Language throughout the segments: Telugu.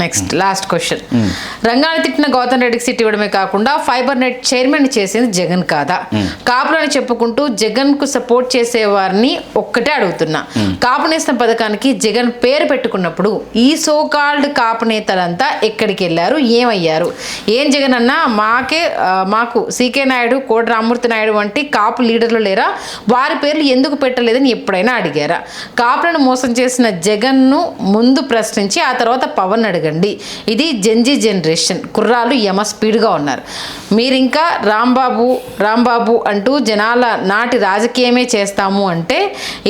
Next last question. రంగాన్ని తిట్టిన గౌతమ్ రెడ్డికి సీట్ ఇవ్వడమే కాకుండా ఫైబర్ నెట్ చైర్మన్ చేసింది జగన్ కాదా? కాపులని చెప్పుకుంటూ జగన్ కు సపోర్ట్ చేసే వారిని ఒక్కటే అడుగుతున్నా, కాపు నేస్తం పథకానికి జగన్ పేరు పెట్టుకున్నప్పుడు ఈ సోకాల్డ్ కాపు నేతలంతా ఎక్కడికి వెళ్ళారు, ఏమయ్యారు? ఏం జగన్ అన్న మాకు సీకే నాయుడు, కోట రామ్మూర్తి నాయుడు వంటి కాపు లీడర్లు లేరా? వారి పేర్లు ఎందుకు పెట్టలేదని ఎప్పుడైనా అడిగారా? కాపులను మోసం చేసిన జగన్ను ముందు ప్రశ్నించి ఆ తర్వాత పవన్ అడగండి. ఇది జెన్జీ జనరేషన్ కుర్రాలు యమ స్పీడ్గా ఉన్నారు. మీరింకా రాంబాబు అంటూ జనాల నాటి రాజకీయమే చేస్తాము అంటే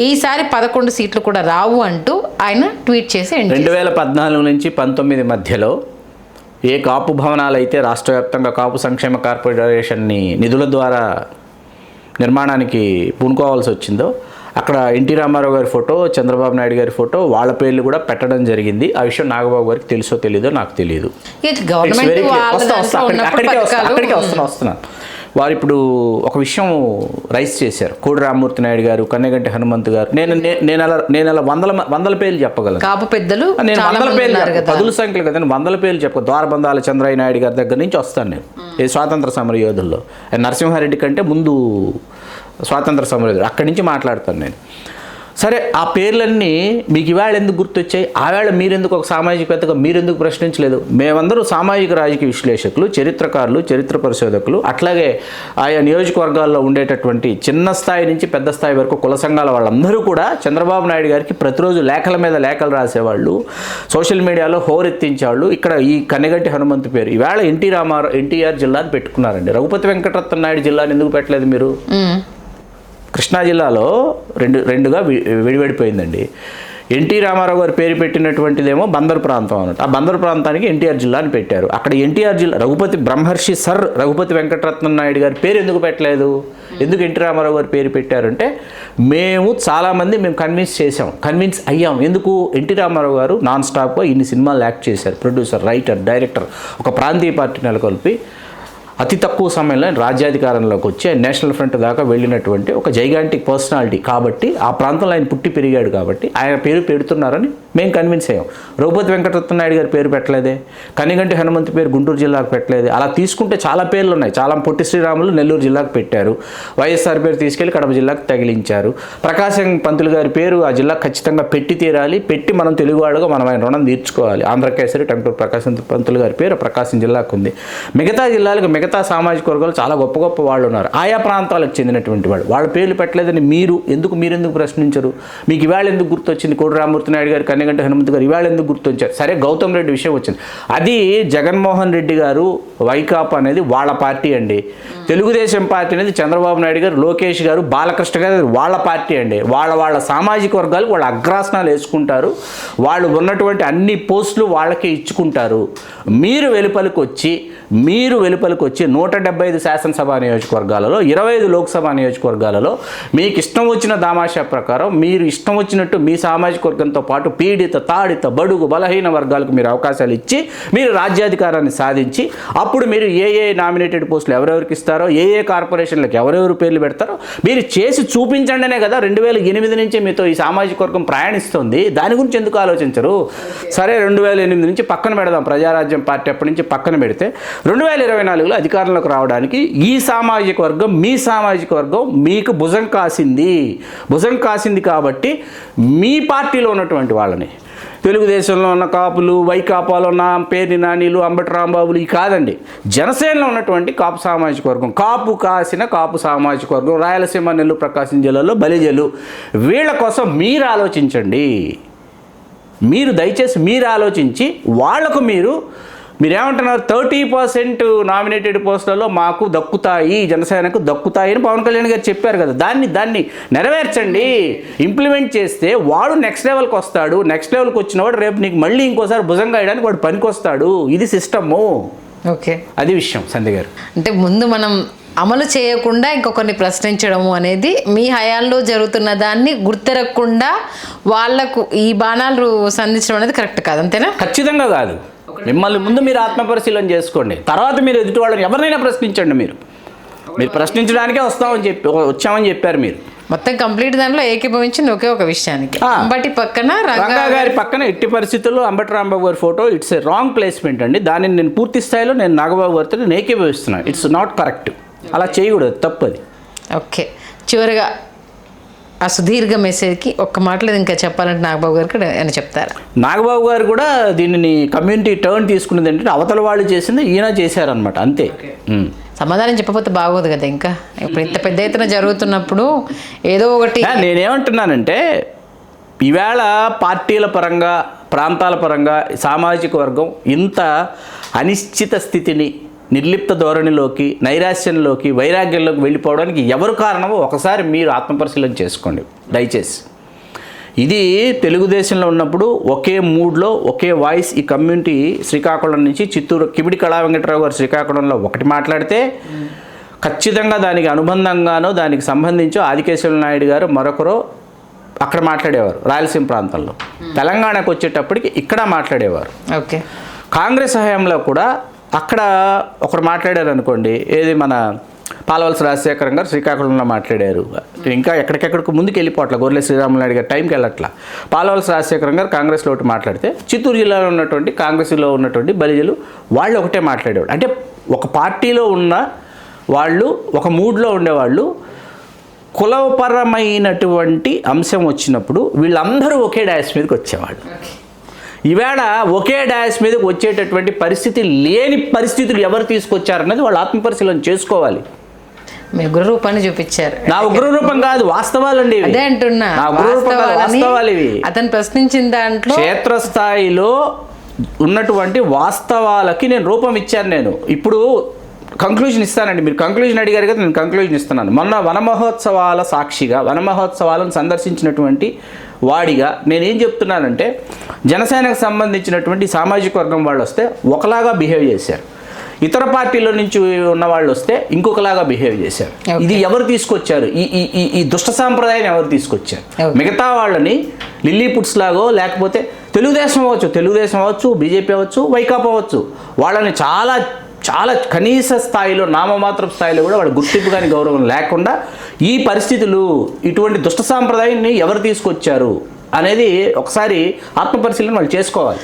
ఈసారి 11 సీట్లు కూడా రావు అంటూ ఆయన ట్వీట్ చేసి 2014 నుంచి 19 మధ్యలో ఏ కాపు భవనాలు అయితే రాష్ట్ర వ్యాప్తంగా కాపు సంక్షేమ కార్పొరేషన్ని నిధుల ద్వారా నిర్మాణానికి పూనుకోవాల్సి వచ్చిందో అక్కడ ఎన్టీ రామారావు గారి ఫోటో, చంద్రబాబు నాయుడు గారి ఫోటో, వాళ్ళ పేర్లు కూడా పెట్టడం జరిగింది. ఆ విషయం నాగబాబు గారికి తెలుసో తెలీదో నాకు తెలియదు. అక్కడికే వస్తున్నాను. వారు ఇప్పుడు ఒక విషయం రైస్ చేశారు. కోడి రామ్మూర్తి నాయుడు గారు, కన్నెగంటి హనుమంత్ గారు. నేను అలా వందల పేర్లు చెప్పగలను. కాపు పెద్దలు నేను వందల పేర్లు, పదుల సంఖ్యలు కదా, నేను వందల పేర్లు చెప్ప. ద్వారబంధాల చంద్రయ్య నాయుడు గారి దగ్గర నుంచి వస్తాను నేను. ఈ స్వాతంత్ర సమర యోధుల్లో నరసింహారెడ్డి కంటే ముందు స్వాతంత్ర సమరయోధుడు, అక్కడి నుంచి మాట్లాడతాను నేను. సరే, ఆ పేర్లన్నీ మీకు ఇవాళ ఎందుకు గుర్తొచ్చాయి? ఆవేళ మీరెందుకు ఒక సామాజికవేత్తగా మీరెందుకు ప్రశ్నించలేదు? మేమందరూ సామాజిక రాజకీయ విశ్లేషకులు, చరిత్రకారులు, చరిత్ర పరిశోధకులు, అట్లాగే ఆయా నియోజకవర్గాల్లో ఉండేటటువంటి చిన్న స్థాయి నుంచి పెద్ద స్థాయి వరకు కుల సంఘాల వాళ్ళందరూ కూడా చంద్రబాబు నాయుడు గారికి ప్రతిరోజు లేఖల మీద లేఖలు రాసేవాళ్ళు, సోషల్ మీడియాలో హోరెత్తించేవాళ్ళు. ఇక్కడ ఈ కన్నెగంటి హనుమంతు పేరు ఇవాళ ఎన్టీఆర్ జిల్లాని పెట్టుకున్నారండి. రఘుపతి వెంకటరత్న నాయుడు జిల్లాని ఎందుకు పెట్టలేదు మీరు? కృష్ణా జిల్లాలో రెండుగా విడిపడిపోయిందండి. ఎన్టీ రామారావు గారు పేరు పెట్టినటువంటిదేమో బందరు ప్రాంతం అన్నట్టు. ఆ బందరు ప్రాంతానికి ఎన్టీఆర్ జిల్లా అని పెట్టారు. అక్కడ ఎన్టీఆర్ జిల్లా బ్రహ్మర్షి సర్ రఘుపతి వెంకటరత్న నాయుడు గారి పేరు ఎందుకు పెట్టలేదు? ఎందుకు ఎన్టీ రామారావు గారు పేరు పెట్టారంటే చాలామంది మేము కన్విన్స్ అయ్యాం. ఎందుకు? ఎన్టీ రామారావు గారు నాన్ స్టాప్గా ఇన్ని సినిమాలు యాక్ట్ చేశారు. ప్రొడ్యూసర్, రైటర్, డైరెక్టర్, ఒక ప్రాంతీయ పార్టీ నెలకొల్పి అతి తక్కువ సమయంలో రాజ్యాధికారంలోకి వచ్చి నేషనల్ ఫ్రంట్ దాకా వెళ్ళినటువంటి ఒక జైగాంటిక్ పర్సనాలిటీ కాబట్టి, ఆ ప్రాంతంలో ఆయన పుట్టి పెరిగాడు కాబట్టి ఆయన పేరు పెడుతున్నారని మేము కన్విన్స్ అయ్యాం. రఘుపతి వెంకటరత్న నాయుడు గారి పేరు పెట్టలేదే, కనిగంటి హనుమంతు పేరు గుంటూరు జిల్లాకు పెట్టలేదే. అలా తీసుకుంటే చాలా పేర్లు ఉన్నాయి. చాలా పొట్టి శ్రీరాములు నెల్లూరు జిల్లాకు పెట్టారు. వైఎస్ఆర్ పేరు తీసుకెళ్లి కడప జిల్లాకు తగిలించారు. ప్రకాశం పంతులు గారి పేరు ఆ జిల్లా ఖచ్చితంగా పెట్టి తీరాలి. పెట్టి మనం తెలుగువాడుగా మనం ఆయన రుణం తీర్చుకోవాలి. ఆంధ్రకేసరి టంటూరు ప్రకాశం పంతులు గారి పేరు ప్రకాశం జిల్లాకు ఉంది. మిగతా జిల్లాలకు, మిగతా సామాజిక వర్గాలు చాలా గొప్ప గొప్ప వాళ్ళు ఉన్నారు, ఆయా ప్రాంతాలకు చెందినటువంటి వాళ్ళు. వాళ్ళ పేర్లు పెట్టలేదని మీరెందుకు ప్రశ్నించరు? మీకు ఇవాళ ఎందుకు గుర్తొచ్చింది? కోడి రామ్మూర్తి నాయుడు గారు, కన్నెగంటి హనుమంతు గారు ఇవాళ ఎందుకు గుర్తొచ్చారు? సరే, గౌతమ్ రెడ్డి విషయం వచ్చింది. అది జగన్మోహన్ రెడ్డి గారు, వైకాపా అనేది వాళ్ళ పార్టీ అండి. తెలుగుదేశం పార్టీ అనేది చంద్రబాబు నాయుడు గారు, లోకేష్ గారు, బాలకృష్ణ గారు వాళ్ళ పార్టీ అండి. వాళ్ళ సామాజిక వర్గాలకు వాళ్ళ అగ్రాసనాలు వేసుకుంటారు. వాళ్ళు ఉన్నటువంటి అన్ని పోస్టులు వాళ్ళకే ఇచ్చుకుంటారు. మీరు వెలుపలికి వచ్చి 175 శాసనసభ నియోజకవర్గాలలో, 25 లోక్సభ నియోజకవర్గాలలో మీకు ఇష్టం వచ్చిన దామాషా ప్రకారం మీరు ఇష్టం వచ్చినట్టు మీ సామాజిక వర్గంతో పాటు పీడిత, తాడిత, బడుగు, బలహీన వర్గాలకు మీరు అవకాశాలు ఇచ్చి మీరు రాజ్యాధికారాన్ని సాధించి అప్పుడు మీరు ఏ నామినేటెడ్ పోస్టులు ఎవరెవరికి ఇస్తారో, ఏ కార్పొరేషన్లకు ఎవరెవరు పేర్లు పెడతారో మీరు చేసి చూపించండినే కదా 2008 నుంచి మీతో ఈ సామాజిక వర్గం ప్రయాణిస్తుంది. దాని గురించి ఎందుకు ఆలోచించరు? సరే, 2008 నుంచి పక్కన పెడదాం. ప్రజారాజ్యం పార్టీ అప్పటి నుంచి పక్కన పెడితే 2024లో అధికారంలోకి రావడానికి ఈ సామాజిక వర్గం, మీ సామాజిక వర్గం మీకు భుజం కాసింది కాబట్టి మీ పార్టీలో ఉన్నటువంటి వాళ్ళని, తెలుగుదేశంలో ఉన్న కాపులు, వైకాపాలో ఉన్న పేర్ని నానీలు, అంబటి రాంబాబులు ఈ కాదండి, జనసేనలో ఉన్నటువంటి కాపు సామాజిక వర్గం, కాపు సామాజిక వర్గం, రాయలసీమ, నెల్లూరు, ప్రకాశం జిల్లాలో బలిజలు, వీళ్ళ కోసం మీరు ఆలోచించండి. దయచేసి మీరు ఆలోచించి వాళ్లకు మీరేమంటున్నారు? 30% నామినేటెడ్ పోస్టులలో మాకు దక్కుతాయి, జనసేనకు దక్కుతాయి అని పవన్ కళ్యాణ్ గారు చెప్పారు కదా. దాన్ని నెరవేర్చండి. ఇంప్లిమెంట్ చేస్తే వాడు నెక్స్ట్ లెవెల్కి వస్తాడు. నెక్స్ట్ లెవెల్కి వచ్చినవాడు రేపు నీకు మళ్ళీ ఇంకోసారి భుజంగా వేయడానికి వాడు పనికొస్తాడు. ఇది సిస్టము. ఓకే, అది విషయం. సంధ్య గారు, అంటే ముందు మనం అమలు చేయకుండా ఇంకొకరిని ప్రశ్నించడము అనేది మీ హయాంలో జరుగుతున్న దాన్ని గుర్తెరగకుండా వాళ్లకు ఈ బాణాలు సంధించడం అనేది కరెక్ట్ కాదు, అంతేనా? ఖచ్చితంగా కాదు. మిమ్మల్ని ముందు మీరు ఆత్మపరిశీలన చేసుకోండి. తర్వాత మీరు ఎదుటి వాళ్ళని ఎవరినైనా ప్రశ్నించండి. మీరు ప్రశ్నించడానికే వచ్చామని చెప్పారు మీరు. మొత్తం కంప్లీట్ దాంట్లో ఏకీభవించింది ఒకే ఒక విషయానికి. అంబటి పక్కన రంగా గారి పక్కన ఎట్టి పరిస్థితుల్లో అంబటి రాంబాబు గారి photo it's a wrong placement అండి. దానిని నేను పూర్తి స్థాయిలో నేను నాగబాబు గారితో నేను ఏకీభవిస్తున్నాను. It's not correct. అలా చేయకూడదు, తప్పది. ఓకే, చివరిగా ఆ సుదీర్ఘ మెసేజ్కి ఒక్క మాటలేదు ఇంకా చెప్పాలంటే నాగబాబు గారికి అని చెప్తారా? నాగబాబు గారు కూడా దీనిని కమ్యూనిటీ టర్న్ తీసుకున్నది ఏంటంటే అవతల వాళ్ళు చేసింది ఈయన చేశారనమాట, అంతే. సమాధానం చెప్పకపోతే బాగోదు కదా. ఇంకా ఇప్పుడు ఇంత పెద్ద ఎత్తున జరుగుతున్నప్పుడు ఏదో ఒకటి. నేనేమంటున్నానంటే ఈవేళ పార్టీల పరంగా, ప్రాంతాల పరంగా సామాజిక వర్గం ఇంత అనిశ్చిత స్థితిని, నిర్లిప్త ధోరణిలోకి, నైరాశ్యంలోకి, వైరాగ్యంలోకి వెళ్ళిపోవడానికి ఎవరు కారణమో ఒకసారి మీరు ఆత్మపరిశీలన చేసుకోండి దయచేసి. ఇది తెలుగుదేశంలో ఉన్నప్పుడు ఒకే మూడ్లో ఒకే వాయిస్ ఈ కమ్యూనిటీ శ్రీకాకుళం నుంచి చిత్తూరు కిమిడి కళా వెంకటరావు గారు శ్రీకాకుళంలో ఒకటి మాట్లాడితే ఖచ్చితంగా దానికి అనుబంధంగానో దానికి సంబంధించో ఆదికేశవ నాయుడు గారు మరొకరు అక్కడ మాట్లాడేవారు రాయలసీమ ప్రాంతంలో. తెలంగాణకు వచ్చేటప్పటికి ఇక్కడ మాట్లాడేవారు. ఓకే, కాంగ్రెస్ హయాంలో కూడా అక్కడ ఒకరు మాట్లాడారు అనుకోండి, ఏది మన పాలవలస రాజశేఖరం గారు శ్రీకాకుళంలో మాట్లాడారు. ఇంకా ఎక్కడికెక్కడికి ముందుకు వెళ్ళిపోవట్ల, గొర్రెల శ్రీరాములు గారు టైంకి వెళ్ళట్లా. పాలవలస రాజశేఖరం గారు కాంగ్రెస్లో ఒకటి మాట్లాడితే చిత్తూరు జిల్లాలో ఉన్నటువంటి కాంగ్రెస్లో ఉన్నటువంటి బలిజలు వాళ్ళు ఒకటే మాట్లాడేవాళ్ళు. అంటే ఒక పార్టీలో ఉన్న వాళ్ళు, ఒక మూడ్లో ఉండేవాళ్ళు, కులపరమైనటువంటి అంశం వచ్చినప్పుడు వీళ్ళందరూ ఒకే డాయస్ మీదకి వచ్చేవాళ్ళు. ఈవేళ ఒకే డాయస్ మీదకి వచ్చేటటువంటి పరిస్థితి లేని పరిస్థితులు ఎవరు తీసుకొచ్చారన్నది వాళ్ళు ఆత్మపరిశీలన చేసుకోవాలి. మీ ఉగ్రరూపాన్ని చూపించారు. నా ఉగ్రరూపం కాదు, వాస్తవాలండి. అదే అంటున్నా, నా ఉగ్రరూపం కాదు, వాస్తవాలు ఇవి. అతను ప్రశ్నించిన దాంట్లో క్షేత్రస్థాయిలో ఉన్నటువంటి వాస్తవాలకి నేను రూపం ఇచ్చాను. నేను ఇప్పుడు కంక్లూజన్ ఇస్తానండి. మీరు కంక్లూజన్ అడిగారు కదా, నేను కంక్లూజన్ ఇస్తున్నాను. మొన్న వన మహోత్సవాల సాక్షిగా, వన మహోత్సవాలను సందర్శించినటువంటి వాడిగా నేనేం చెప్తున్నానంటే, జనసేనకు సంబంధించినటువంటి సామాజిక వర్గం వాళ్ళు వస్తే ఒకలాగా బిహేవ్ చేశారు, ఇతర పార్టీల నుంచి ఉన్న వాళ్ళు వస్తే ఇంకొకలాగా బిహేవ్ చేశారు. ఇది ఎవరు తీసుకొచ్చారు? ఈ దుష్ట సాంప్రదాయాన్ని ఎవరు తీసుకొచ్చారు? మిగతా వాళ్ళని లిల్లీ పుట్స్ లాగో, లేకపోతే తెలుగుదేశం అవ్వచ్చు, బీజేపీ అవ్వచ్చు, వైకాపా అవ్వచ్చు, వాళ్ళని చాలా చాలా కనీస స్థాయిలో, నామమాత్ర స్థాయిలో కూడా వాళ్ళ గుర్తింపు కానీ గౌరవం లేకుండా ఈ పరిస్థితులు, ఇటువంటి దుష్ట సాంప్రదాయాన్ని ఎవరు తీసుకొచ్చారు అనేది ఒకసారి ఆత్మపరిశీలన వాళ్ళు చేసుకోవాలి.